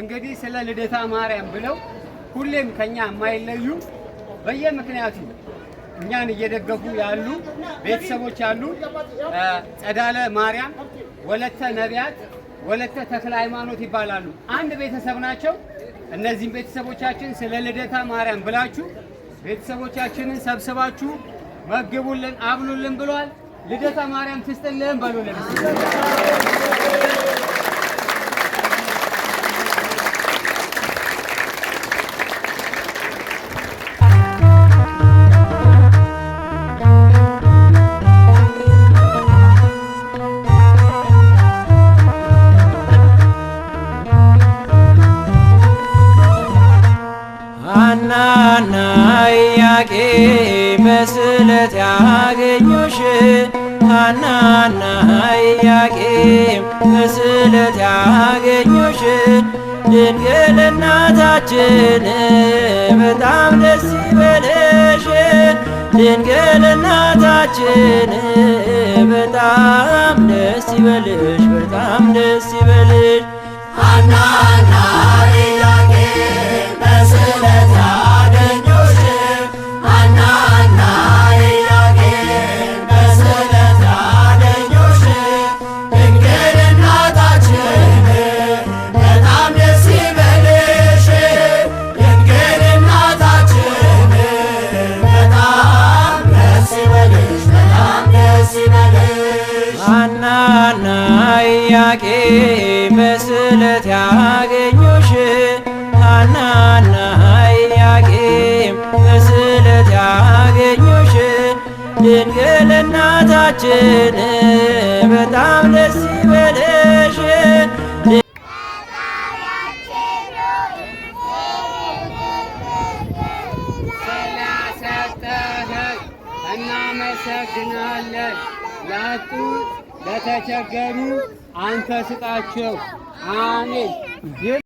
እንግዲህ ስለ ልደታ ማርያም ብለው ሁሌም ከኛ የማይለዩ በየምክንያቱ እኛን እየደገፉ ያሉ ቤተሰቦች አሉ። ጸዳለ ማርያም፣ ወለተ ነቢያት፣ ወለተ ተክለ ሃይማኖት ይባላሉ። አንድ ቤተሰብ ናቸው። እነዚህም ቤተሰቦቻችን ስለ ልደታ ማርያም ብላችሁ ቤተሰቦቻችንን ሰብስባችሁ መግቡልን፣ አብሉልን ብሏል። ልደታ ማርያም ትስጥልን በሉልን። ሐናና ኢያቄም በስዕለት ያገኙሽ ሐናና ኢያቄም በስዕለት ያገኙሽ ድንግል እናታችን በጣም ደስ ይበልሽ ድንግል እናታችን በጣም ደስ ይበልሽ በጣም ደስ ይበልሽ ሐናና ኢያቄም በስዕለት ያገኙሽ ሐናና ኢያቄም በስዕለት ያገኙሽ ድንግል እናታችን በጣም ደስ ይበልሽ ድንግል እናታችን በጣም ደስ ይበልሽ በጣም ደስ ይበልሽ ሐናና ኢያቄም በስዕለት ያገኙሽ ሐናና ኢያቄም በስዕለት ያገኙሽ ድንግል እናታችን በጣም ደስ ይበልሽ ስለሰጠኸን እናመሰግናለን። ላጡ ለተቸገሩ አንተ ስጣቸው። አሜን።